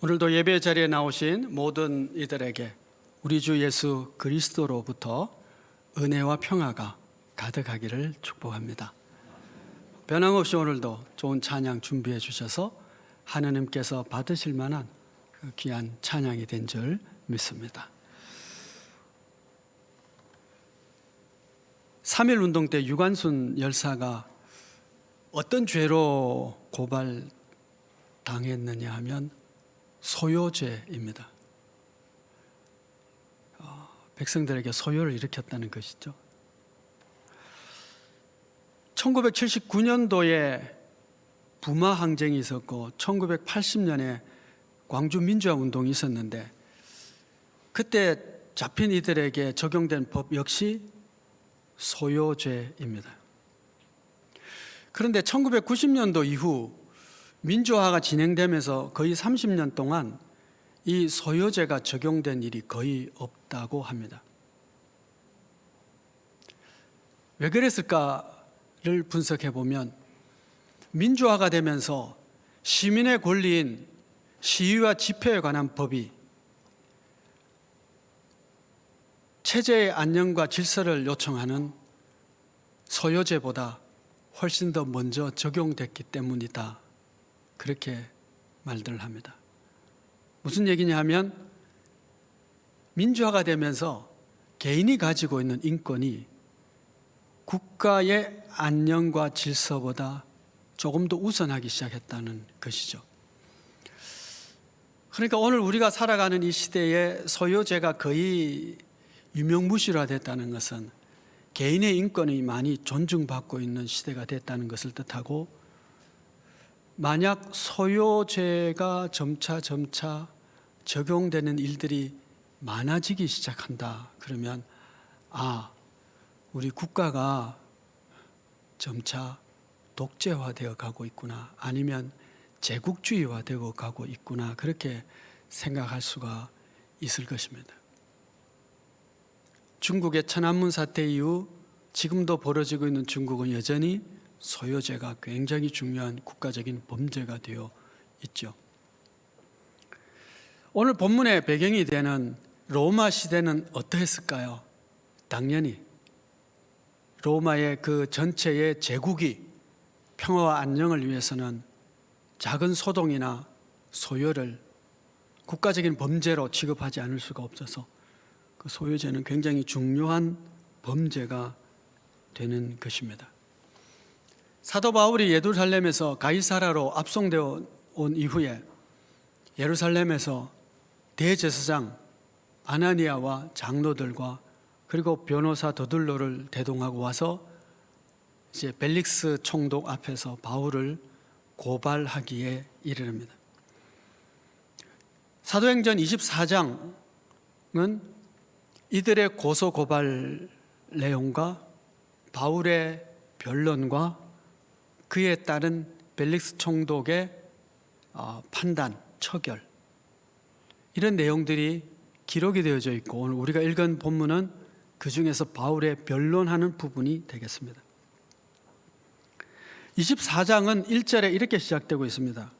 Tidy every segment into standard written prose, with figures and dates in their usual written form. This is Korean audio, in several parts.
오늘도 예배 자리에 나오신 모든 이들에게 우리 주 예수 그리스도로부터 은혜와 평화가 가득하기를 축복합니다. 변함없이 오늘도 좋은 찬양 준비해 주셔서 하느님께서 받으실 만한 그 귀한 찬양이 된 줄 믿습니다. 3.1운동 때 유관순 열사가 어떤 죄로 고발당했느냐 하면 소요죄입니다. 백성들에게 소요를 일으켰다는 것이죠. 1979년도에 부마 항쟁이 있었고 1980년에 광주 민주화 운동이 있었는데 그때 잡힌 이들에게 적용된 법 역시 소요죄입니다. 그런데 1990년도 이후 민주화가 진행되면서 거의 30년 동안 이 소요죄가 적용된 일이 거의 없다고 합니다. 왜 그랬을까를 분석해 보면 민주화가 되면서 시민의 권리인 시위와 집회에 관한 법이 체제의 안녕과 질서를 요청하는 소요죄보다 훨씬 더 먼저 적용됐기 때문이다. 그렇게 말들을 합니다. 무슨 얘기냐 하면 민주화가 되면서 개인이 가지고 있는 인권이 국가의 안녕과 질서보다 조금 더 우선하기 시작했다는 것이죠. 그러니까 오늘 우리가 살아가는 이 시대에 소요죄가 거의 유명무실화됐다는 것은 개인의 인권이 많이 존중받고 있는 시대가 됐다는 것을 뜻하고, 만약 소요죄가 점차 적용되는 일들이 많아지기 시작한다 그러면 우리 국가가 점차 독재화되어 가고 있구나, 아니면 제국주의화되어 가고 있구나, 그렇게 생각할 수가 있을 것입니다. 중국의 천안문 사태 이후 지금도 벌어지고 있는 중국은 여전히 소요죄가 굉장히 중요한 국가적인 범죄가 되어 있죠. 오늘 본문의 배경이 되는 로마 시대는 어떠했을까요? 당연히 로마의 그 전체의 제국이 평화와 안녕을 위해서는 작은 소동이나 소요를 국가적인 범죄로 취급하지 않을 수가 없어서 그 소요죄는 굉장히 중요한 범죄가 되는 것입니다. 사도 바울이 예루살렘에서 가이사라로 압송되어 온 이후에 예루살렘에서 대제사장 아나니아와 장로들과 그리고 변호사 더둘로를 대동하고 와서 이제 벨릭스 총독 앞에서 바울을 고발하기에 이르릅니다. 사도행전 24장은 이들의 고소 고발 내용과 바울의 변론과 그에 따른 벨릭스 총독의 판단, 처결, 이런 내용들이 기록이 되어져 있고, 오늘 우리가 읽은 본문은 그 중에서 바울의 변론하는 부분이 되겠습니다. 24장은 1절에 이렇게 시작되고 있습니다.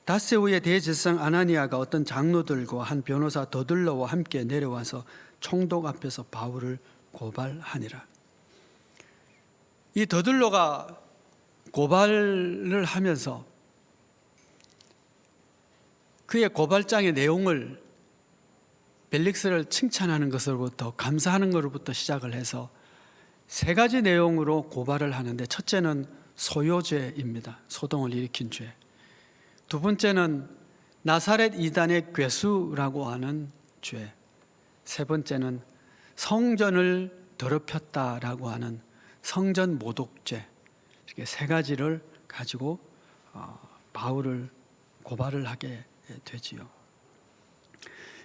닷새 후에 대제사장 아나니아가 어떤 장로들과 한 변호사 더둘로와 함께 내려와서 총독 앞에서 바울을 고발하니라. 이 더둘로가 고발을 하면서 그의 고발장의 내용을 벨릭스를 칭찬하는 것으로부터, 감사하는 것으로부터 시작을 해서 세 가지 내용으로 고발을 하는데, 첫째는 소요죄입니다. 소동을 일으킨 죄. 두 번째는 나사렛 이단의 괴수라고 하는 죄. 세 번째는 성전을 더럽혔다라고 하는 성전 모독죄. 이렇게 세 가지를 가지고 바울을 고발을 하게 되지요.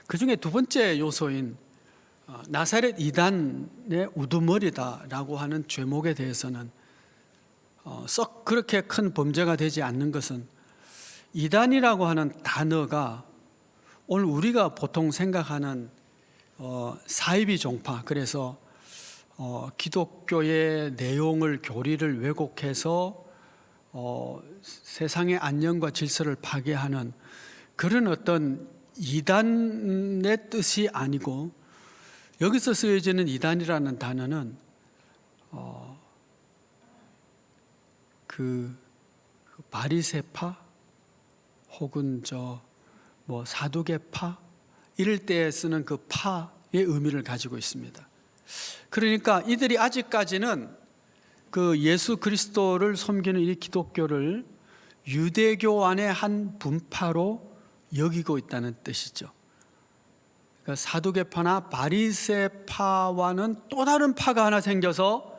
그 중에 두 번째 요소인 나사렛 이단의 우두머리다라고 하는 죄목에 대해서는 썩 그렇게 큰 범죄가 되지 않는 것은, 이단이라고 하는 단어가 오늘 우리가 보통 생각하는 사이비 종파, 그래서 기독교의 내용을, 교리를 왜곡해서 세상의 안녕과 질서를 파괴하는 그런 어떤 이단의 뜻이 아니고, 여기서 쓰여지는 이단이라는 단어는 그 바리새파 혹은 사두개파 이럴 때 쓰는 그 파의 의미를 가지고 있습니다. 그러니까 이들이 아직까지는 그 예수 그리스도를 섬기는 이 기독교를 유대교 안의 한 분파로 여기고 있다는 뜻이죠. 그러니까 사두개파나 바리새파와는 또 다른 파가 하나 생겨서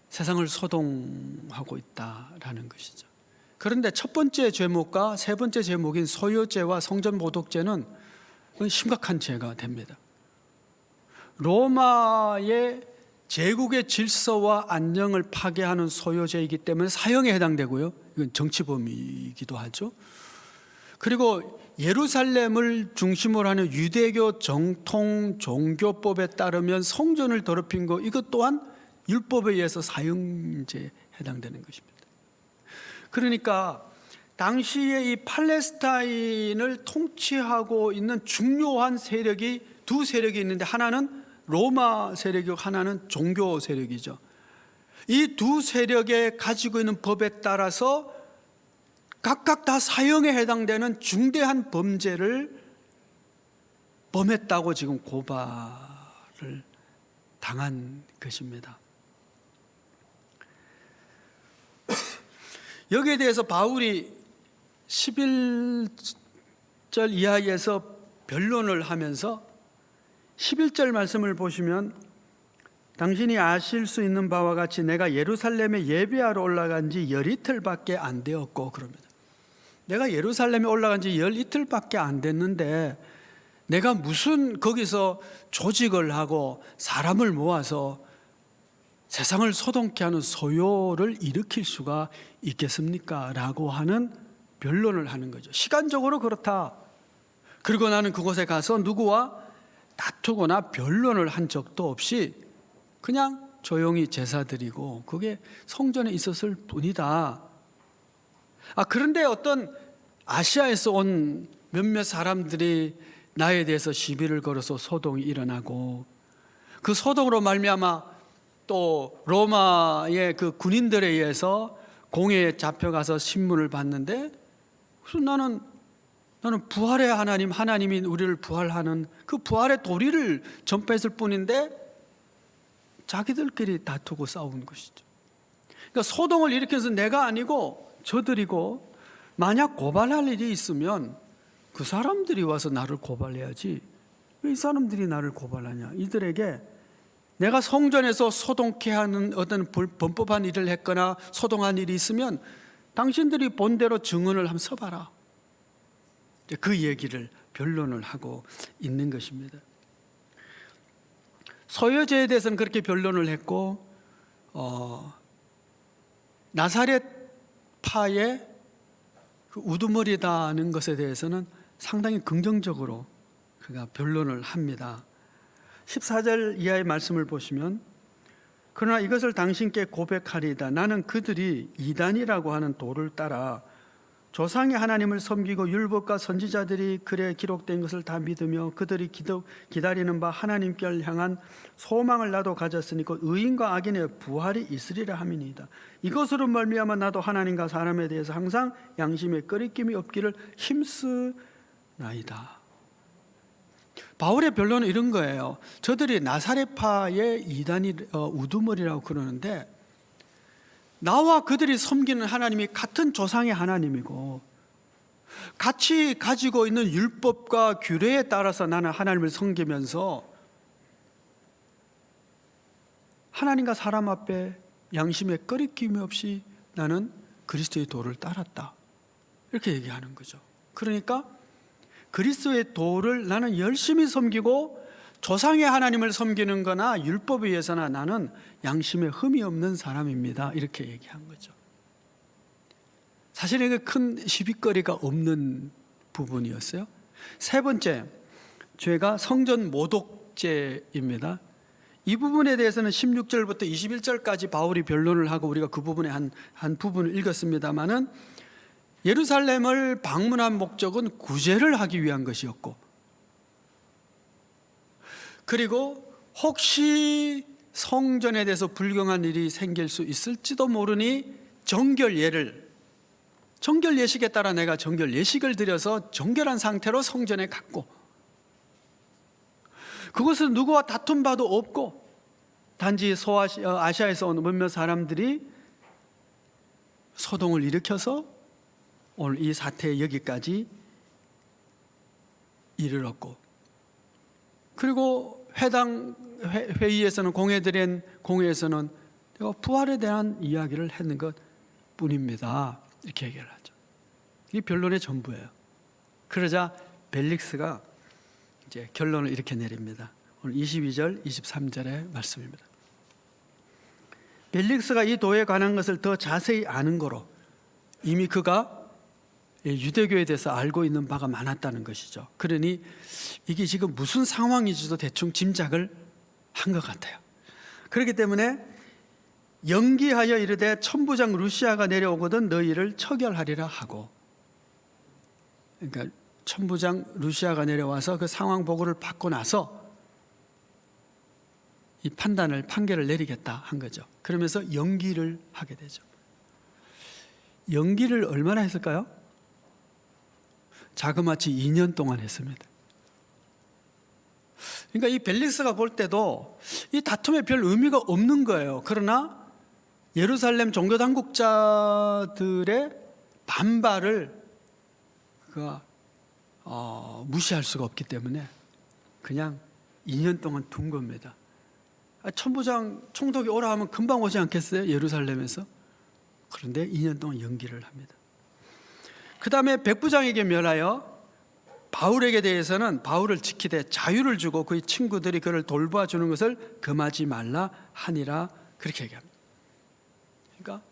세상을 소동하고 있다라는 것이죠. 그런데 첫 번째 죄목과 세 번째 죄목인 소유죄와 성전 모독죄는 심각한 죄가 됩니다. 로마의 제국의 질서와 안녕을 파괴하는 소유죄이기 때문에 사형에 해당되고요. 이건 정치범이기도 하죠. 그리고 예루살렘을 중심으로 하는 유대교 정통 종교법에 따르면 성전을 더럽힌 것, 이것 또한 율법에 의해서 사형죄에 해당되는 것입니다. 그러니까 당시에 이 팔레스타인을 통치하고 있는 중요한 세력이 두 세력이 있는데, 하나는 로마 세력이고 하나는 종교 세력이죠. 이 두 세력에 가지고 있는 법에 따라서 각각 다 사형에 해당되는 중대한 범죄를 범했다고 지금 고발을 당한 것입니다. 여기에 대해서 바울이 11절 이하에서 변론을 하면서 11절 말씀을 보시면, 당신이 아실 수 있는 바와 같이 내가 예루살렘에 예배하러 올라간 지 열이틀밖에 안 되었고, 그럽니다. 내가 예루살렘에 올라간 지 열이틀밖에 안 됐는데 내가 무슨 거기서 조직을 하고 사람을 모아서 세상을 소동케 하는 소요를 일으킬 수가 있겠습니까? 라고 하는 변론을 하는 거죠. 시간적으로 그렇다. 그리고 나는 그곳에 가서 누구와 다투거나 변론을 한 적도 없이 그냥 조용히 제사 드리고 그게 성전에 있었을 뿐이다. 그런데 어떤 아시아에서 온 몇몇 사람들이 나에 대해서 시비를 걸어서 소동이 일어나고, 그 소동으로 말미암아 또 로마의 그 군인들에 의해서 공회에 잡혀가서 신문을 봤는데, 그래서 나는 부활의 하나님이 우리를 부활하는 그 부활의 도리를 전파했을 뿐인데 자기들끼리 다투고 싸우는 것이죠. 그러니까 소동을 일으켜서 내가 아니고 저들이고, 만약 고발할 일이 있으면 그 사람들이 와서 나를 고발해야지 왜 이 사람들이 나를 고발하냐. 이들에게 내가 성전에서 소동케 하는 어떤 범법한 일을 했거나 소동한 일이 있으면 당신들이 본대로 증언을 한번 써봐라. 그 얘기를 변론을 하고 있는 것입니다. 소유죄에 대해서는 그렇게 변론을 했고, 나사렛파의 그 우두머리다는 것에 대해서는 상당히 긍정적으로 그가 변론을 합니다. 14절 이하의 말씀을 보시면, 그러나 이것을 당신께 고백하리이다. 나는 그들이 이단이라고 하는 도를 따라 조상의 하나님을 섬기고 율법과 선지자들이 글에 기록된 것을 다 믿으며 그들이 기다리는 바 하나님께 향한 소망을 나도 가졌으니 곧 의인과 악인의 부활이 있으리라 함이니이다. 이것으로 말미암아 나도 하나님과 사람에 대해서 항상 양심에 꺼리낌이 없기를 힘쓰나이다. 바울의 변론은 이런 거예요. 저들이 나사렛파의 이단이 우두머리라고 그러는데, 나와 그들이 섬기는 하나님이 같은 조상의 하나님이고 같이 가지고 있는 율법과 규례에 따라서 나는 하나님을 섬기면서 하나님과 사람 앞에 양심에 꺼리낌이 없이 나는 그리스도의 도를 따랐다. 이렇게 얘기하는 거죠. 그러니까 그리스도의 도를 나는 열심히 섬기고 조상의 하나님을 섬기는 거나 율법에 의해서나 나는 양심에 흠이 없는 사람입니다. 이렇게 얘기한 거죠. 사실 이게 큰 시비거리가 없는 부분이었어요. 세 번째 죄가 성전 모독죄입니다. 이 부분에 대해서는 16절부터 21절까지 바울이 변론을 하고 우리가 그 부분의 한 부분을 읽었습니다마는 예루살렘을 방문한 목적은 구제를 하기 위한 것이었고, 그리고 혹시 성전에 대해서 불경한 일이 생길 수 있을지도 모르니 정결 예식에 따라 내가 정결 예식을 드려서 정결한 상태로 성전에 갔고, 그것은 누구와 다툼 바도 없고 단지 아시아에서 온 몇몇 사람들이 소동을 일으켜서 오늘 이 사태에 여기까지 이르렀고, 그리고 회의에서는 공회에서는 부활에 대한 이야기를 했는 것 뿐입니다. 이렇게 얘기를 하죠. 이게 변론의 전부예요. 그러자 벨릭스가 이제 결론을 이렇게 내립니다. 오늘 22절, 23절의 말씀입니다. 벨릭스가 이 도에 관한 것을 더 자세히 아는 거로 이미 그가 유대교에 대해서 알고 있는 바가 많았다는 것이죠. 그러니 이게 지금 무슨 상황인지도 대충 짐작을 한 것 같아요. 그렇기 때문에 연기하여 이르되 천부장 루시아가 내려오거든 너희를 처결하리라 하고, 그러니까 천부장 루시아가 내려와서 그 상황 보고를 받고 나서 이 판결을 내리겠다 한 거죠. 그러면서 연기를 하게 되죠. 연기를 얼마나 했을까요? 자그마치 2년 동안 했습니다. 그러니까 이 벨릭스가 볼 때도 이 다툼에 별 의미가 없는 거예요. 그러나 예루살렘 종교 당국자들의 반발을 그가 무시할 수가 없기 때문에 그냥 2년 동안 둔 겁니다. 천부장 총독이 오라 하면 금방 오지 않겠어요? 예루살렘에서. 그런데 2년 동안 연기를 합니다. 그 다음에 백부장에게 멸하여 바울에게 대해서는 바울을 지키되 자유를 주고 그의 친구들이 그를 돌봐주는 것을 금하지 말라 하니라, 그렇게 얘기합니다. 그러니까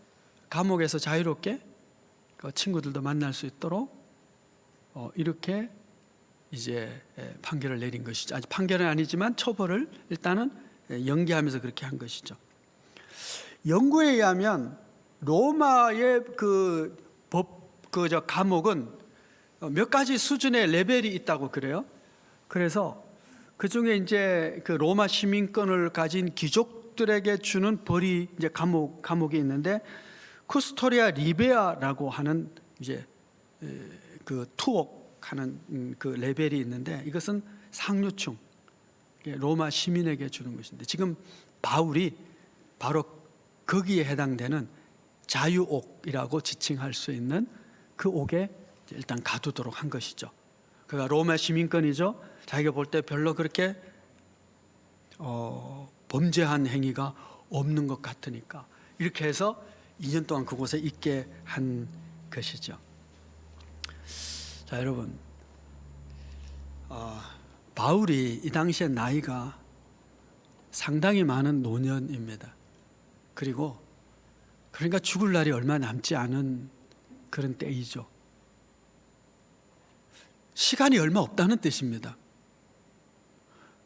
감옥에서 자유롭게 그 친구들도 만날 수 있도록 이렇게 이제 판결을 내린 것이죠. 아직 판결은 아니지만 처벌을 일단은 연기하면서 그렇게 한 것이죠. 연구에 의하면 로마의 감옥은 몇 가지 수준의 레벨이 있다고 그래요. 그래서 그 중에 이제 그 로마 시민권을 가진 귀족들에게 주는 벌이 이제 감옥이 있는데, 쿠스토리아 리베아라고 하는 이제 그 투옥하는 그 레벨이 있는데, 이것은 상류층 로마 시민에게 주는 것인데, 지금 바울이 바로 거기에 해당되는 자유옥이라고 지칭할 수 있는 그 옥에 일단 가두도록 한 것이죠. 그가 로마 시민권이죠. 자기가 볼 때 별로 그렇게 범죄한 행위가 없는 것 같으니까 이렇게 해서 2년 동안 그곳에 있게 한 것이죠. 자, 여러분, 바울이 이 당시에 나이가 상당히 많은 노년입니다. 그러니까 죽을 날이 얼마 남지 않은 그런 때이죠. 시간이 얼마 없다는 뜻입니다.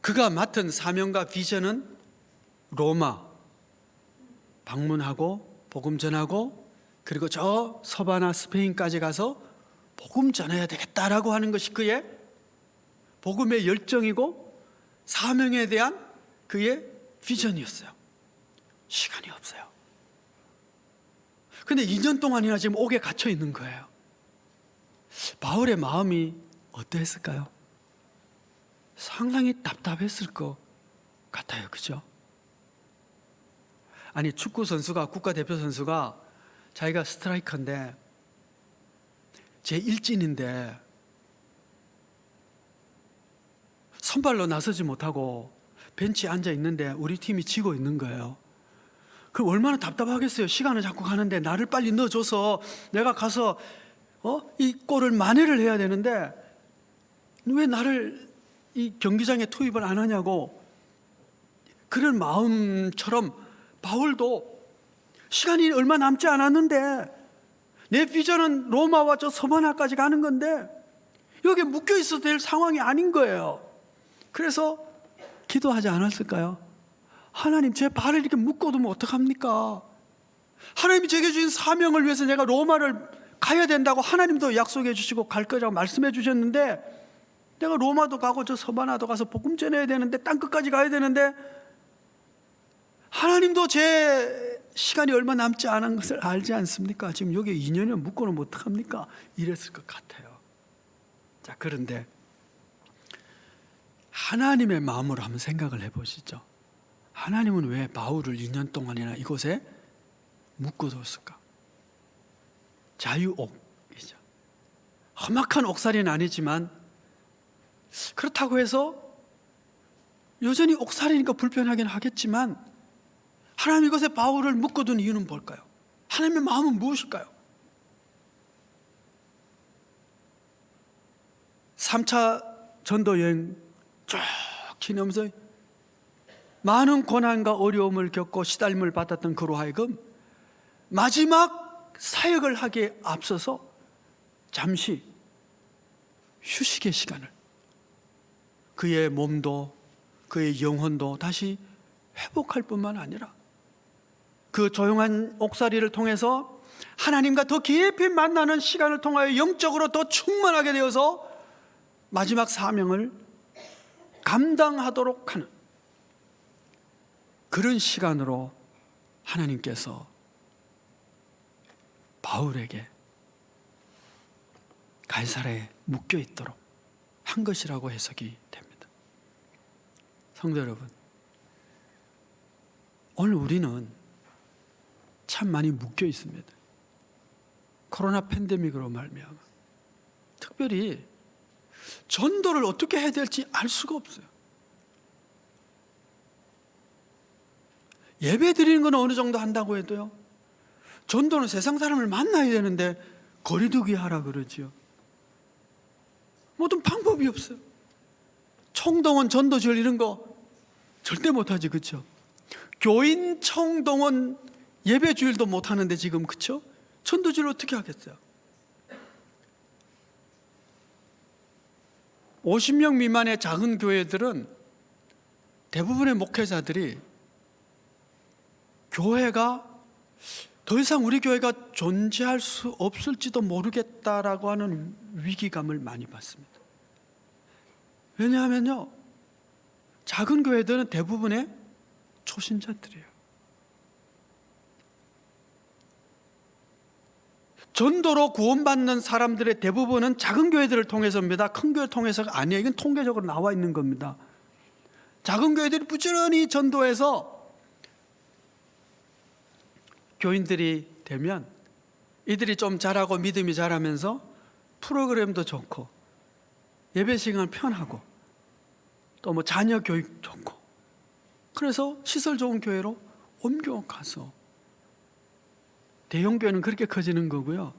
그가 맡은 사명과 비전은 로마 방문하고 복음 전하고, 그리고 저 서바나 스페인까지 가서 복음 전해야 되겠다라고 하는 것이 그의 복음의 열정이고 사명에 대한 그의 비전이었어요. 시간이 없어요. 근데 2년 동안이나 지금 옥에 갇혀 있는 거예요. 바울의 마음이 어떠했을까요? 상당히 답답했을 것 같아요. 그죠? 아니, 축구 선수가, 국가대표 선수가 자기가 스트라이커인데 제 일진인데 선발로 나서지 못하고 벤치에 앉아 있는데 우리 팀이 지고 있는 거예요. 그럼 얼마나 답답하겠어요. 시간을 자꾸 가는데 나를 빨리 넣어줘서 내가 가서 이 골을 만회를 해야 되는데 왜 나를 이 경기장에 투입을 안 하냐고. 그런 마음처럼 바울도 시간이 얼마 남지 않았는데 내 비전은 로마와 저 서바나까지 가는 건데 여기에 묶여 있어도 될 상황이 아닌 거예요. 그래서 기도하지 않았을까요? 하나님, 제 발을 이렇게 묶어두면 어떡합니까? 하나님이 제게 주신 사명을 위해서 내가 로마를 가야 된다고 하나님도 약속해 주시고 갈 거라고 말씀해 주셨는데, 내가 로마도 가고 저 서바나도 가서 복음 전해야 되는데, 땅 끝까지 가야 되는데, 하나님도 제 시간이 얼마 남지 않은 것을 알지 않습니까? 지금 여기 2년이면 묶어놓으면 어떡합니까? 이랬을 것 같아요. 자, 그런데 하나님의 마음으로 한번 생각을 해보시죠. 하나님은 왜 바울을 2년 동안이나 이곳에 묶어뒀을까? 자유옥이죠. 험악한 옥살이는 아니지만, 그렇다고 해서 여전히 옥살이니까 불편하긴 하겠지만, 하나님 이것에 바울을 묶어둔 이유는 뭘까요? 하나님의 마음은 무엇일까요? 3차 전도 여행 쭉 지내면서 많은 고난과 어려움을 겪고 시달림을 받았던 그로 하여금 마지막 사역을 하기에 앞서서 잠시 휴식의 시간을, 그의 몸도 그의 영혼도 다시 회복할 뿐만 아니라 그 조용한 옥살이를 통해서 하나님과 더 깊이 만나는 시간을 통하여 영적으로 더 충만하게 되어서 마지막 사명을 감당하도록 하는 그런 시간으로 하나님께서 바울에게 가이사랴에 묶여 있도록 한 것이라고 해석이 됩니다. 성도 여러분, 오늘 우리는 참 많이 묶여 있습니다. 코로나 팬데믹으로 말미암아 특별히 전도를 어떻게 해야 될지 알 수가 없어요. 예배 드리는 건 어느 정도 한다고 해도요, 전도는 세상 사람을 만나야 되는데 거리두기 하라 그러지요. 모든 방법이 없어요. 총동원 전도절 이런 거 절대 못하지, 그렇죠? 교인 총동원 예배 주일도 못하는데 지금, 그렇죠? 전도절 어떻게 하겠어요? 50명 미만의 작은 교회들은 대부분의 목회자들이 교회가 더 이상 우리 교회가 존재할 수 없을지도 모르겠다라고 하는 위기감을 많이 받습니다. 왜냐하면요, 작은 교회들은 대부분의 초신자들이에요. 전도로 구원받는 사람들의 대부분은 작은 교회들을 통해서입니다. 큰 교회를 통해서가 아니에요. 이건 통계적으로 나와 있는 겁니다. 작은 교회들이 부지런히 전도해서 교인들이 되면 이들이 좀 자라고 믿음이 자라면서 프로그램도 좋고 예배 시간 편하고 또 뭐 자녀 교육 좋고, 그래서 시설 좋은 교회로 옮겨가서 대형 교회는 그렇게 커지는 거고요,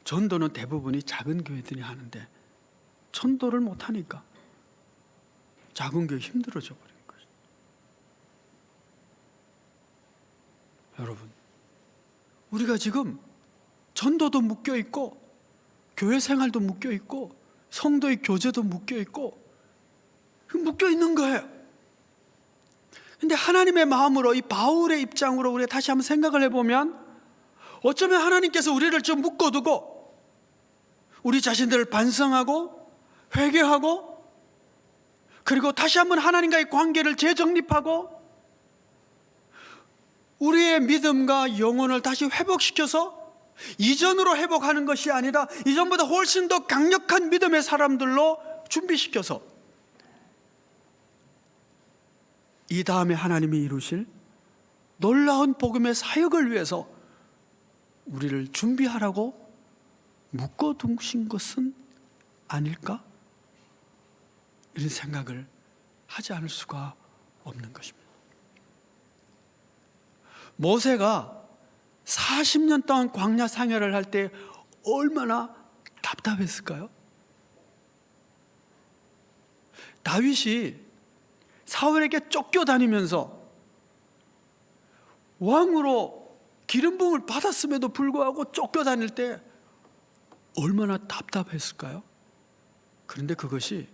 전도는 대부분이 작은 교회들이 하는데 전도를 못하니까 작은 교회 힘들어져 버린 거죠. 여러분, 우리가 지금 전도도 묶여 있고 교회 생활도 묶여 있고 성도의 교제도 묶여 있고 묶여 있는 거예요. 근데 하나님의 마음으로, 이 바울의 입장으로 우리가 다시 한번 생각을 해보면, 어쩌면 하나님께서 우리를 좀 묶어두고 우리 자신들을 반성하고 회개하고, 그리고 다시 한번 하나님과의 관계를 재정립하고 우리의 믿음과 영혼을 다시 회복시켜서 이전으로 회복하는 것이 아니라 이전보다 훨씬 더 강력한 믿음의 사람들로 준비시켜서 이 다음에 하나님이 이루실 놀라운 복음의 사역을 위해서 우리를 준비하라고 묶어두신 것은 아닐까? 이런 생각을 하지 않을 수가 없는 것입니다. 모세가 40년 동안 광야 생활을 할 때 얼마나 답답했을까요? 다윗이 사울에게 쫓겨다니면서 왕으로 기름 부음을 받았음에도 불구하고 쫓겨다닐 때 얼마나 답답했을까요? 그런데 그것이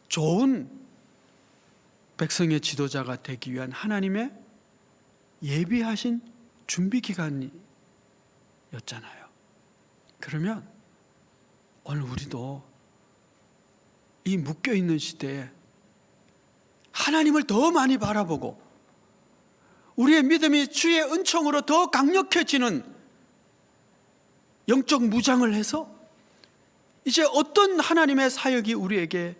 좋은 백성의 지도자가 되기 위한 하나님의 예비하신 준비 기간이었잖아요. 그러면 오늘 우리도 이 묶여있는 시대에 하나님을 더 많이 바라보고 우리의 믿음이 주의 은총으로 더 강력해지는 영적 무장을 해서 이제 어떤 하나님의 사역이 우리에게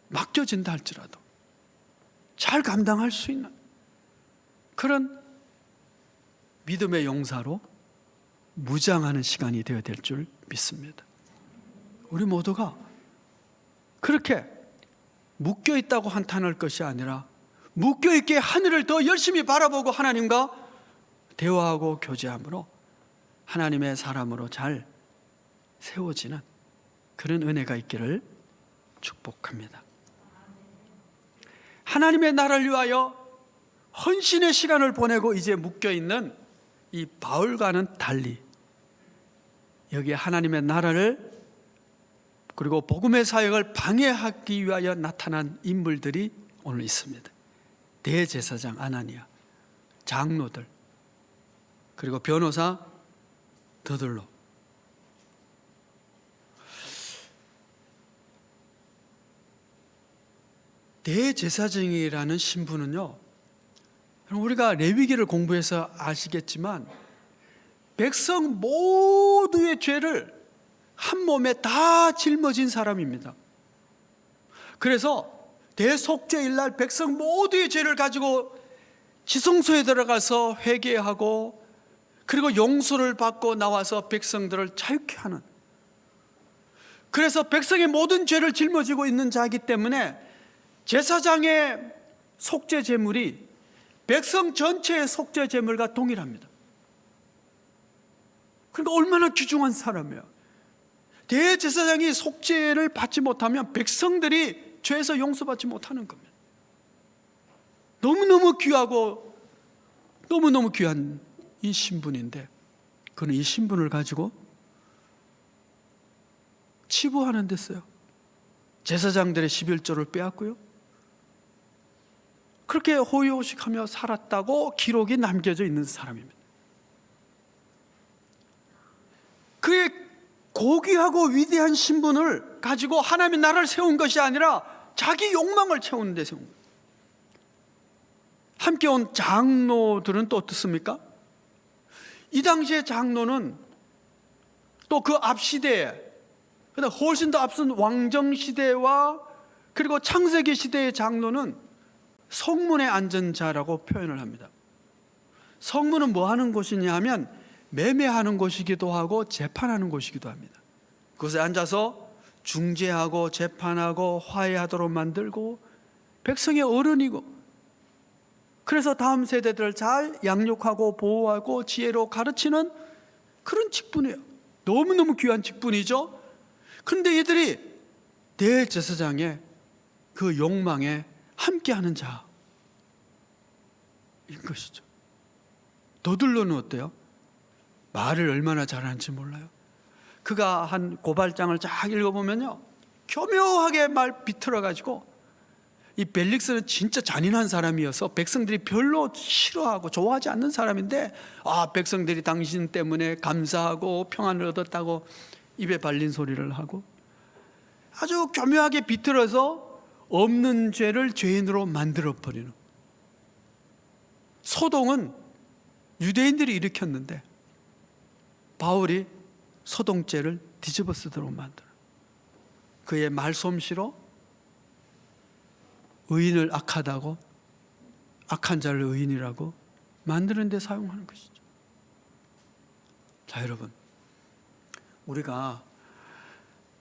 맡겨진다 할지라도 잘 감당할 수 있는 그런 믿음의 용사로 무장하는 시간이 되어야 될 줄 믿습니다. 우리 모두가 그렇게 묶여있다고 한탄할 것이 아니라 묶여있게 하늘을 더 열심히 바라보고 하나님과 대화하고 교제함으로 하나님의 사람으로 잘 세워지는 그런 은혜가 있기를 축복합니다. 하나님의 나라를 위하여 헌신의 시간을 보내고 이제 묶여있는 이 바울과는 달리 여기에 하나님의 나라를 그리고 복음의 사역을 방해하기 위하여 나타난 인물들이 오늘 있습니다. 대제사장 아나니아, 장로들, 그리고 변호사 더들로. 대제사장이라는 신분은요, 우리가 레위기를 공부해서 아시겠지만 백성 모두의 죄를 한 몸에 다 짊어진 사람입니다. 그래서 대속죄일 날 백성 모두의 죄를 가지고 지성소에 들어가서 회개하고 그리고 용서를 받고 나와서 백성들을 자유케 하는, 그래서 백성의 모든 죄를 짊어지고 있는 자이기 때문에 제사장의 속죄 제물이 백성 전체의 속죄 제물과 동일합니다. 그러니까 얼마나 귀중한 사람이에요. 대제사장이 속죄를 받지 못하면 백성들이 죄에서 용서받지 못하는 겁니다. 너무너무 귀하고 너무너무 귀한 이 신분인데 그는 이 신분을 가지고 치부하는 데 써요. 제사장들의 11조를 빼앗고요, 그렇게 호의호식하며 살았다고 기록이 남겨져 있는 사람입니다. 그의 고귀하고 위대한 신분을 가지고 하나님의 나라를 세운 것이 아니라 자기 욕망을 채우는 데 세운 거예요. 함께 온 장로들은 또 어떻습니까? 이 당시의 장로는 또 그 앞 시대에, 훨씬 더 앞선 왕정시대와 그리고 창세기 시대의 장로는 성문에 앉은 자라고 표현을 합니다. 성문은 뭐 하는 곳이냐 하면 매매하는 곳이기도 하고 재판하는 곳이기도 합니다. 그곳에 앉아서 중재하고 재판하고 화해하도록 만들고 백성의 어른이고, 그래서 다음 세대들을 잘 양육하고 보호하고 지혜로 가르치는 그런 직분이에요. 너무너무 귀한 직분이죠. 그런데 이들이 대제사장의 그 욕망에 함께하는 자인 것이죠. 더들로는 어때요? 말을 얼마나 잘하는지 몰라요. 그가 한 고발장을 쫙 읽어보면요, 교묘하게 말 비틀어가지고, 이 벨릭스는 진짜 잔인한 사람이어서 백성들이 별로 싫어하고 좋아하지 않는 사람인데, 백성들이 당신 때문에 감사하고 평안을 얻었다고 입에 발린 소리를 하고 아주 교묘하게 비틀어서 없는 죄를 죄인으로 만들어버리는. 소동은 유대인들이 일으켰는데 바울이 소동죄를 뒤집어 쓰도록 만들어 그의 말솜씨로 의인을 악하다고, 악한 자를 의인이라고 만드는 데 사용하는 것이죠. 자, 여러분, 우리가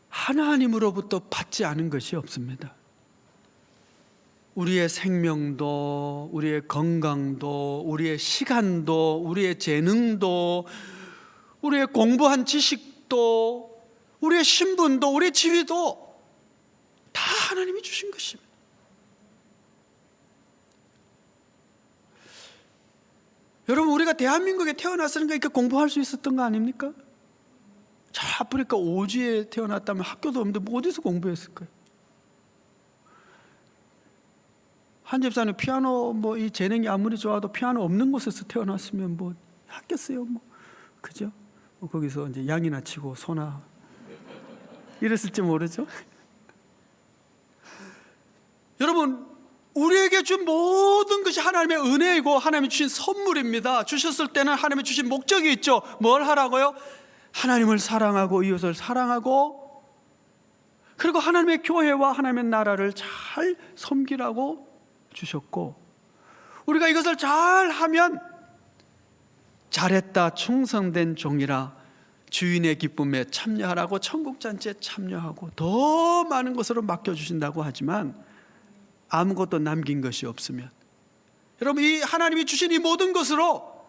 하나님으로부터 받지 않은 것이 없습니다. 우리의 생명도, 우리의 건강도, 우리의 시간도, 우리의 재능도, 우리의 공부한 지식도, 우리의 신분도, 우리의 지위도 다 하나님이 주신 것입니다. 여러분, 우리가 대한민국에 태어났으니까 이렇게 공부할 수 있었던 거 아닙니까? 저 아프리카 오지에 태어났다면 학교도 없는데 뭐 어디서 공부했을까요? 한 집사는 피아노 이 재능이 아무리 좋아도 피아노 없는 곳에서 태어났으면 뭐 했겠어요, 그죠? 거기서 이제 양이나 치고 소나 이랬을지 모르죠. 여러분, 우리에게 준 모든 것이 하나님의 은혜이고 하나님이 주신 선물입니다. 주셨을 때는 하나님이 주신 목적이 있죠. 뭘 하라고요? 하나님을 사랑하고 이웃을 사랑하고, 그리고 하나님의 교회와 하나님의 나라를 잘 섬기라고 주셨고, 우리가 이것을 잘 하면 잘했다 충성된 종이라 주인의 기쁨에 참여하라고 천국잔치에 참여하고 더 많은 것으로 맡겨주신다고 하지만 아무것도 남긴 것이 없으면, 여러분, 이 하나님이 주신 이 모든 것으로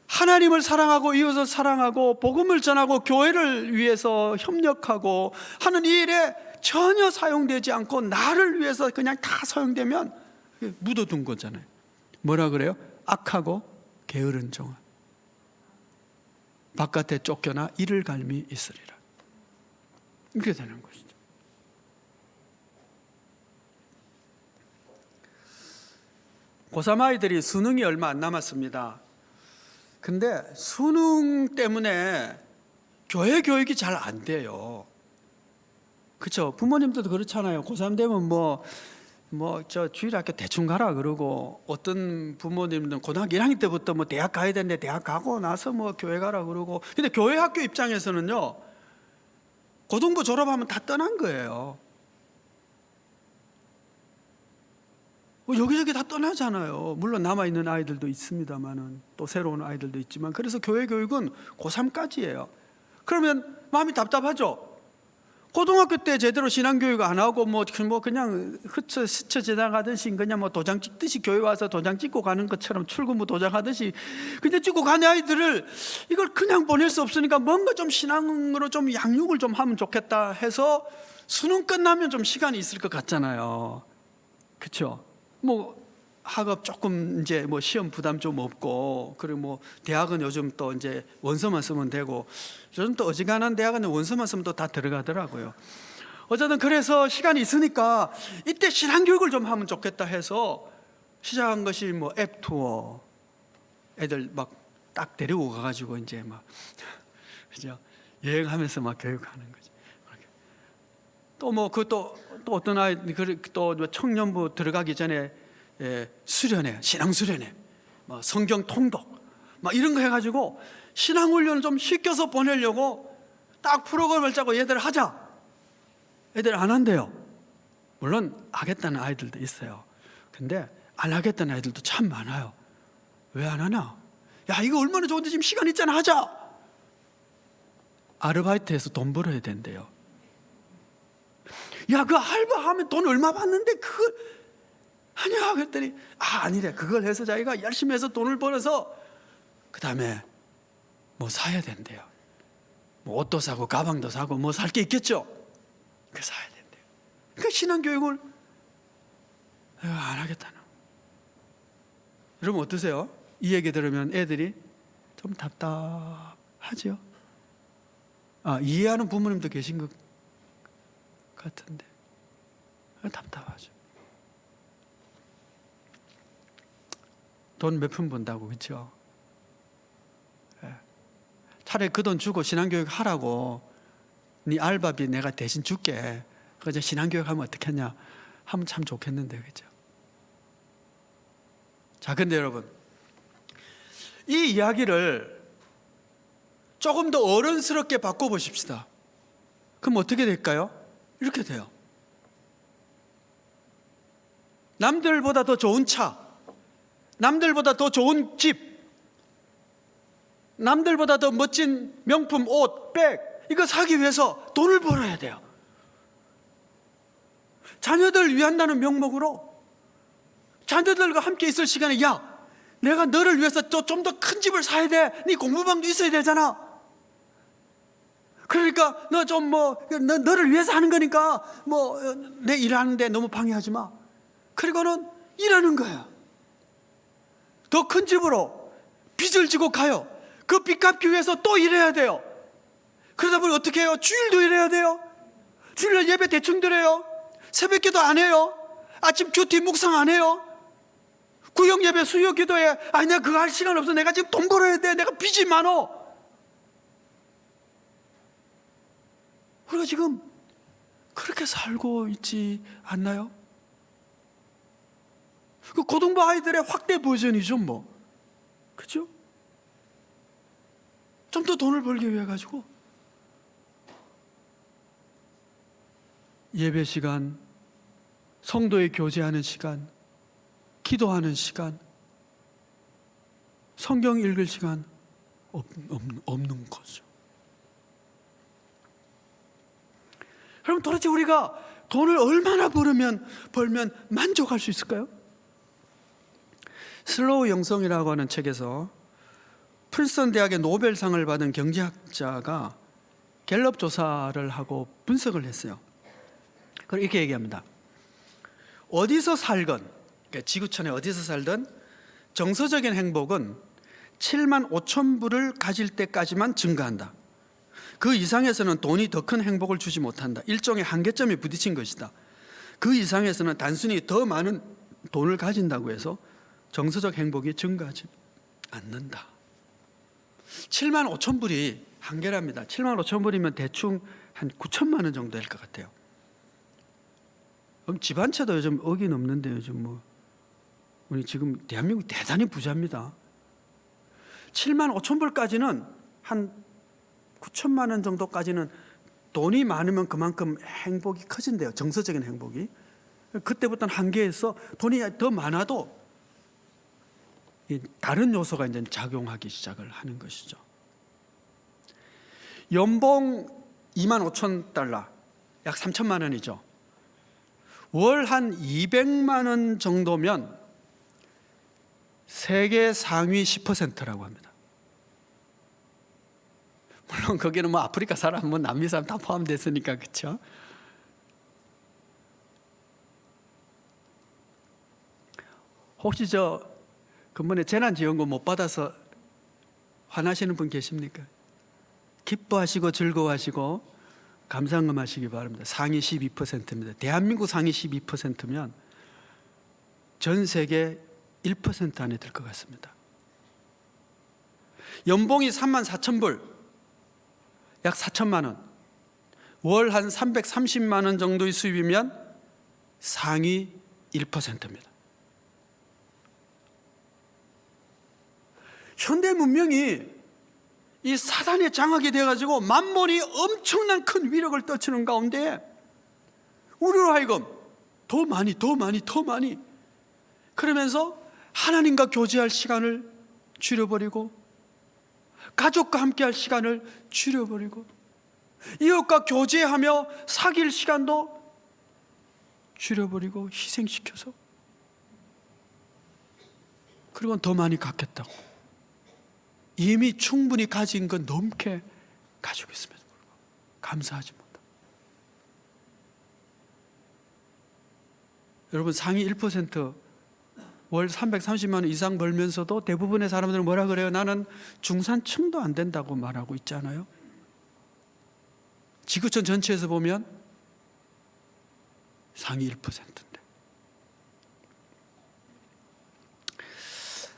하나님을 사랑하고 이웃을 사랑하고 복음을 전하고 교회를 위해서 협력하고 하는 이 일에 전혀 사용되지 않고 나를 위해서 그냥 다 사용되면 묻어둔 거잖아요. 뭐라 그래요? 악하고 게으른 종아, 바깥에 쫓겨나 이를 갈미 있으리라. 이렇게 되는 것이죠. 고3 아이들이 수능이 얼마 안 남았습니다. 근데 수능 때문에 교회 교육이 잘 안 돼요. 그렇죠? 부모님들도 그렇잖아요. 고3 되면 저 주일학교 대충 가라 그러고, 어떤 부모님들은 고등학교 1학년 때부터 대학 가야 되는데 대학 가고 나서 교회 가라 그러고. 근데 교회 학교 입장에서는요, 고등부 졸업하면 다 떠난 거예요. 여기저기 다 떠나잖아요. 물론 남아있는 아이들도 있습니다만은, 또 새로운 아이들도 있지만, 그래서 교회 교육은 고3까지예요. 그러면 마음이 답답하죠. 고등학교 때 제대로 신앙교육 안 하고 그냥 스쳐 지나가듯이 그냥 도장 찍듯이 교회 와서 도장 찍고 가는 것처럼 출근부 도장하듯이 그냥 찍고 가는 아이들을, 이걸 그냥 보낼 수 없으니까 뭔가 좀 신앙으로 좀 양육을 좀 하면 좋겠다 해서 수능 끝나면 좀 시간이 있을 것 같잖아요. 그렇죠? 학업 조금 이제 시험 부담 좀 없고, 그리고 대학은 요즘 또 이제 원서만 쓰면 되고, 요즘 또 어지간한 대학은 원서만 쓰면 또 다 들어가더라고요. 어쨌든 그래서 시간이 있으니까 이때 신앙교육을 좀 하면 좋겠다 해서 시작한 것이 앱 투어, 애들 딱 데리고 가가지고 이제 그죠? 여행하면서 교육하는 거지. 또 어떤 아이 또 청년부 들어가기 전에 수련회, 신앙 수련회, 성경 통독 이런 거 해가지고 신앙 훈련을 좀 시켜서 보내려고 딱 프로그램을 짜고 얘들 하자. 애들 안 한대요. 물론 하겠다는 아이들도 있어요. 근데 안 하겠다는 아이들도 참 많아요. 왜 안 하나? 야, 이거 얼마나 좋은데 지금 시간 있잖아, 하자. 아르바이트해서 돈 벌어야 된대요. 야, 그 알바하면 돈 얼마 받는데 그걸 하냐 그랬더니 아니래. 그걸 해서 자기가 열심히 해서 돈을 벌어서 그 다음에 사야 된대요. 옷도 사고 가방도 사고 살 게 있겠죠. 그 사야 된대요. 그러니까 신앙교육을 안 하겠다는. 여러분 어떠세요? 이 얘기 들으면 애들이 좀 답답하죠? 이해하는 부모님도 계신 것 같은데 답답하죠. 돈 몇 푼 번다고, 그렇죠? 차라리 그 돈 주고 신앙교육 하라고, 네 알바비 내가 대신 줄게. 그저 신앙교육 하면 어떻겠냐 하면 참 좋겠는데, 그렇죠? 자, 근데 여러분, 이 이야기를 조금 더 어른스럽게 바꿔보십시다. 그럼 어떻게 될까요? 이렇게 돼요. 남들보다 더 좋은 차, 남들보다 더 좋은 집, 남들보다 더 멋진 명품 옷, 백, 이거 사기 위해서 돈을 벌어야 돼요. 자녀들 위한다는 명목으로 자녀들과 함께 있을 시간에, 야, 내가 너를 위해서 좀 더 큰 집을 사야 돼. 네 공부방도 있어야 되잖아. 그러니까 너를 위해서 하는 거니까 내 일하는데 너무 방해하지 마. 그리고는 일하는 거야. 더 큰 집으로 빚을 지고 가요. 그 빚 갚기 위해서 또 일해야 돼요. 그러다 보니 어떻게 해요? 주일도 일해야 돼요. 주일날 예배 대충 드려요. 새벽기도 안 해요. 아침 큐티 묵상 안 해요. 구역 예배 수요 기도에 내가 그거 할 시간 없어. 내가 지금 돈 벌어야 돼. 내가 빚이 많어. 우리가 지금 그렇게 살고 있지 않나요? 그 고등부 아이들의 확대 버전이죠, 뭐. 그죠? 좀 더 돈을 벌기 위해 가지고 예배 시간, 성도의 교제하는 시간, 기도하는 시간, 성경 읽을 시간 없는 거죠. 그럼 도대체 우리가 돈을 얼마나 벌면 만족할 수 있을까요? 슬로우 영성이라고 하는 책에서 프린스턴 대학의 노벨상을 받은 경제학자가 갤럽 조사를 하고 분석을 했어요. 그리고 이렇게 얘기합니다. 어디서 살건, 그러니까 지구촌에 어디서 살든 정서적인 행복은 7만 5천 불을 가질 때까지만 증가한다. 그 이상에서는 돈이 더 큰 행복을 주지 못한다. 일종의 한계점에 부딪힌 것이다. 그 이상에서는 단순히 더 많은 돈을 가진다고 해서 정서적 행복이 증가하지 않는다. 7만 5천 불이 한계랍니다. 7만 5천 불이면 대충 한 9천만 원 정도 될 것 같아요. 그럼 집 한 채도 요즘 억이 넘는데 요즘 뭐 우리 지금 대한민국 대단히 부자입니다. 7만 5천 불까지는 한 9천만 원 정도까지는 돈이 많으면 그만큼 행복이 커진대요. 정서적인 행복이. 그때부터는 한계에서 돈이 더 많아도 다른 요소가 이제 작용하기 시작을 하는 것이죠. 연봉 2만 5천 달러, 약 3천만 원이죠. 월 한 200만 원 정도면 세계 상위 10%라고 합니다. 물론 거기는 뭐 아프리카 사람, 뭐 남미 사람 다 포함됐으니까, 그렇죠? 혹시 근본에 재난지원금 못 받아서 화나시는 분 계십니까? 기뻐하시고 즐거워하시고 감사금 하시기 바랍니다. 상위 12%입니다. 대한민국 상위 12%면 전 세계 1% 안에 들 것 같습니다. 연봉이 3만 4천 불, 약 4천만 원, 월 한 330만 원 정도의 수입이면 상위 1%입니다. 현대 문명이 이 사단의 장악이 되어가지고 만몬이 엄청난 큰 위력을 떨치는 가운데 우리로 하여금 더 많이 그러면서 하나님과 교제할 시간을 줄여버리고 가족과 함께할 시간을 줄여버리고 이웃과 교제하며 사귈 시간도 줄여버리고 희생시켜서 그리고 더 많이 갖겠다고 이미 충분히 가진 건 넘게 가지고 있음에도 불구하고 감사하지 못하고 여러분 상위 1% 월 330만 원 이상 벌면서도 대부분의 사람들은 뭐라 그래요? 나는 중산층도 안 된다고 말하고 있잖아요. 지구촌 전체에서 보면 상위 1%인데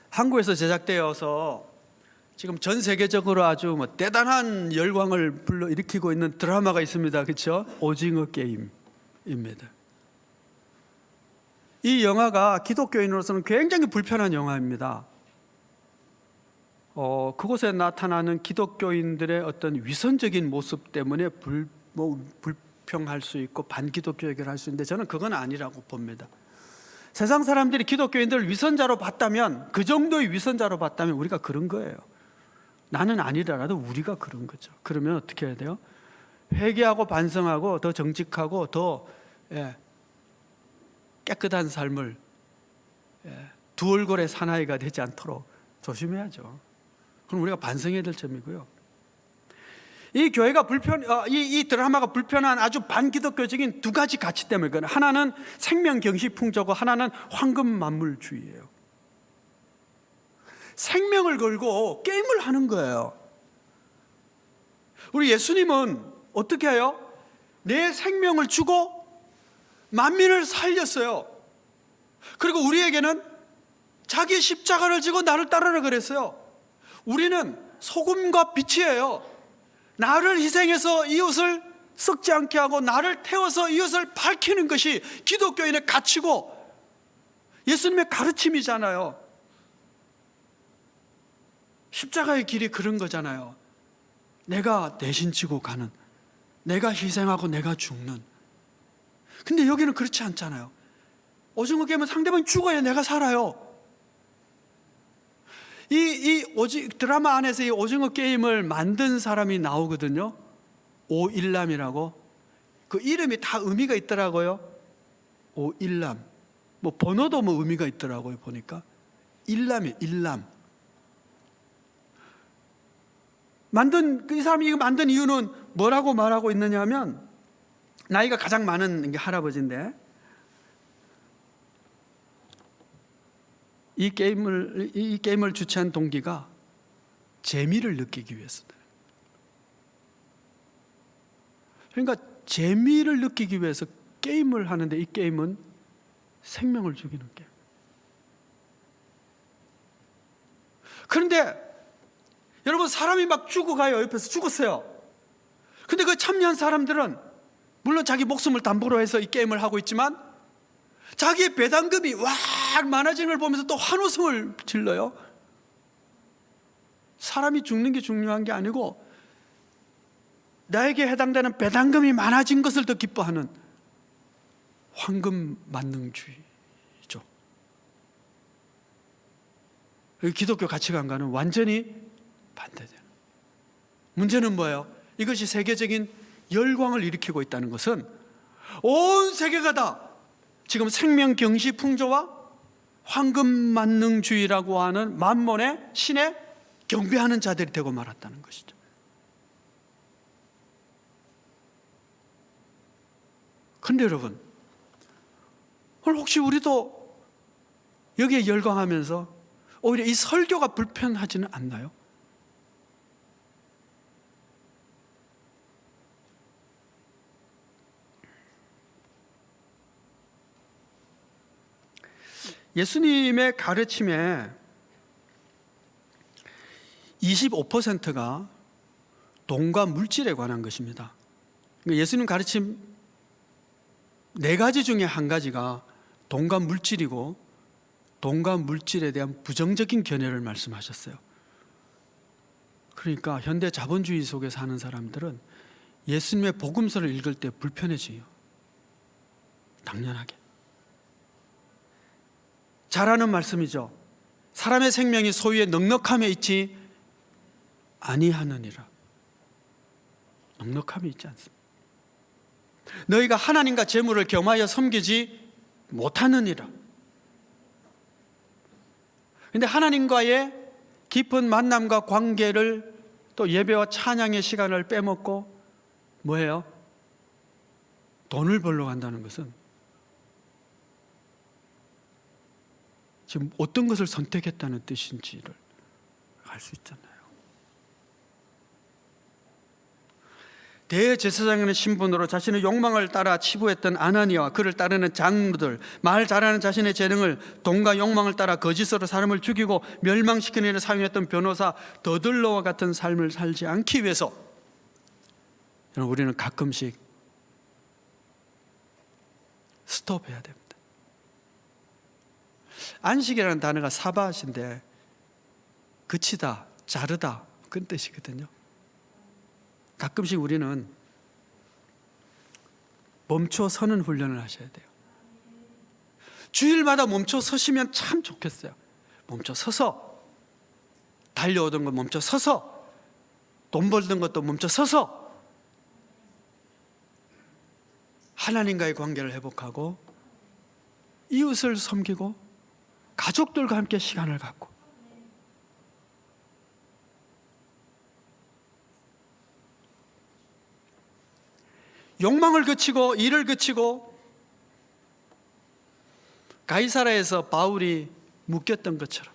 한국에서 제작되어서 지금 전 세계적으로 아주 대단한 열광을 불러일으키고 있는 드라마가 있습니다. 그렇죠? 오징어 게임입니다. 이 영화가 기독교인으로서는 굉장히 불편한 영화입니다. 그곳에 나타나는 기독교인들의 어떤 위선적인 모습 때문에 불평할 수 있고 반기독교적을 할 수 있는데 저는 그건 아니라고 봅니다. 세상 사람들이 기독교인들을 위선자로 봤다면 그 정도의 위선자로 봤다면 우리가 그런 거예요. 나는 아니더라도 우리가 그런 거죠. 그러면 어떻게 해야 돼요? 회개하고 반성하고 더 정직하고 더 깨끗한 삶을 두 얼굴의 사나이가 되지 않도록 조심해야죠. 그럼 우리가 반성해야 될 점이고요. 이 교회가 이 드라마가 불편한 아주 반기독교적인 두 가지 가치 때문에 하나는 생명경시풍조고 하나는 황금만물주의예요. 생명을 걸고 게임을 하는 거예요. 우리 예수님은 어떻게 해요? 내 생명을 주고 만민을 살렸어요. 그리고 우리에게는 자기 십자가를 지고 나를 따르라 그랬어요. 우리는 소금과 빛이에요. 나를 희생해서 이웃을 썩지 않게 하고 나를 태워서 이것을 밝히는 것이 기독교인의 가치고 예수님의 가르침이잖아요. 십자가의 길이 그런 거잖아요. 내가 대신 지고 가는, 내가 희생하고 내가 죽는. 근데 여기는 그렇지 않잖아요. 오징어 게임은 상대방이 죽어야 내가 살아요. 드라마 안에서 이 오징어 게임을 만든 사람이 나오거든요. 오일남이라고. 그 이름이 다 의미가 있더라고요. 오일남. 뭐 번호도 뭐 의미가 있더라고요. 보니까 일남이 일남. 이 사람이 이거 만든 이유는 뭐라고 말하고 있느냐면, 나이가 가장 많은 게 할아버지인데, 이 게임을 주최한 동기가 재미를 느끼기 위해서. 그러니까 재미를 느끼기 위해서 게임을 하는데, 이 게임은 생명을 죽이는 게임. 그런데 여러분, 사람이 막 죽어가요. 옆에서 죽었어요. 근데 그 참여한 사람들은 물론 자기 목숨을 담보로 해서 이 게임을 하고 있지만, 자기의 배당금이 왁 많아지는 걸 보면서 또 환호성을 질러요. 사람이 죽는 게 중요한 게 아니고 나에게 해당되는 배당금이 많아진 것을 더 기뻐하는 황금 만능주의죠. 기독교 가치관과는 완전히 반대되는. 문제는 뭐예요? 이것이 세계적인 열광을 일으키고 있다는 것은 온 세계가 다 지금 생명경시 풍조와 황금만능주의라고 하는 만몬의 신에 경배하는 자들이 되고 말았다는 것이죠. 그런데 여러분, 오늘 혹시 우리도 여기에 열광하면서 오히려 이 설교가 불편하지는 않나요? 예수님의 가르침에 25%가 돈과 물질에 관한 것입니다. 예수님 가르침 4가지 중에 한 가지가 돈과 물질이고, 돈과 물질에 대한 부정적인 견해를 말씀하셨어요. 그러니까 현대 자본주의 속에 사는 사람들은 예수님의 복음서를 읽을 때 불편해져요. 당연하게. 잘 아는 말씀이죠. 사람의 생명이 소유의 넉넉함에 있지 아니하느니라. 넉넉함이 있지 않습니다. 너희가 하나님과 재물을 겸하여 섬기지 못하느니라. 그런데 하나님과의 깊은 만남과 관계를, 또 예배와 찬양의 시간을 빼먹고 뭐예요? 돈을 벌러 간다는 것은 지금 어떤 것을 선택했다는 뜻인지를 알 수 있잖아요. 대제사장의 신분으로 자신의 욕망을 따라 치부했던 아나니아와 그를 따르는 장로들, 말 잘하는 자신의 재능을 돈과 욕망을 따라 거짓으로 사람을 죽이고 멸망시키는 일에 사용했던 변호사 더들러와 같은 삶을 살지 않기 위해서 우리는 가끔씩 스톱해야 됩니다. 안식이라는 단어가 사바신데 그치다, 자르다 그런 뜻이거든요. 가끔씩 우리는 멈춰서는 훈련을 하셔야 돼요. 주일마다 멈춰 서시면 참 좋겠어요. 멈춰 서서 달려오던 거 멈춰 서서, 돈 벌던 것도 멈춰 서서 하나님과의 관계를 회복하고 이웃을 섬기고 가족들과 함께 시간을 갖고, 욕망을 그치고 일을 그치고 가이사라에서 바울이 묶였던 것처럼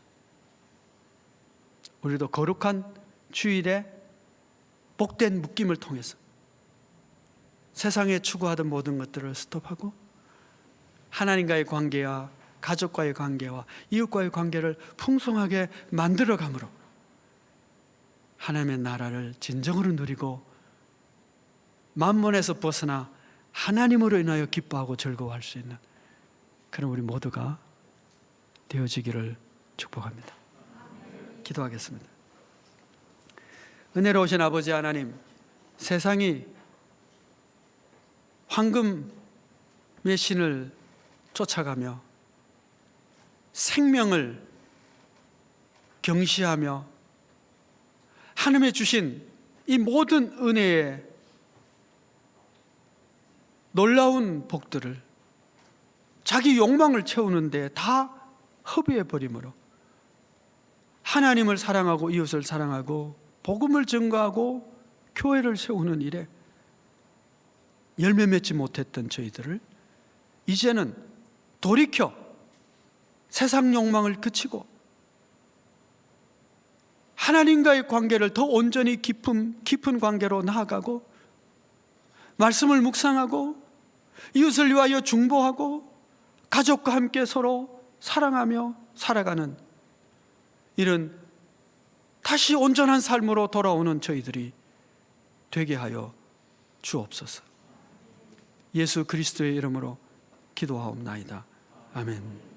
우리도 거룩한 주일에 복된 묶임을 통해서 세상에 추구하던 모든 것들을 스톱하고 하나님과의 관계와 가족과의 관계와 이웃과의 관계를 풍성하게 만들어감으로 하나님의 나라를 진정으로 누리고 만몬에서 벗어나 하나님으로 인하여 기뻐하고 즐거워할 수 있는 그런 우리 모두가 되어지기를 축복합니다. 기도하겠습니다. 은혜로우신 아버지 하나님, 세상이 황금의 신을 쫓아가며 생명을 경시하며 하나님의 주신 이 모든 은혜의 놀라운 복들을 자기 욕망을 채우는데 다 허비해버림으로 하나님을 사랑하고 이웃을 사랑하고 복음을 증거하고 교회를 세우는 일에 열매 맺지 못했던 저희들을 이제는 돌이켜 세상 욕망을 그치고 하나님과의 관계를 더 온전히 깊은 관계로 나아가고 말씀을 묵상하고 이웃을 위하여 중보하고 가족과 함께 서로 사랑하며 살아가는 이런 다시 온전한 삶으로 돌아오는 저희들이 되게 하여 주옵소서. 예수 그리스도의 이름으로 기도하옵나이다. 아멘.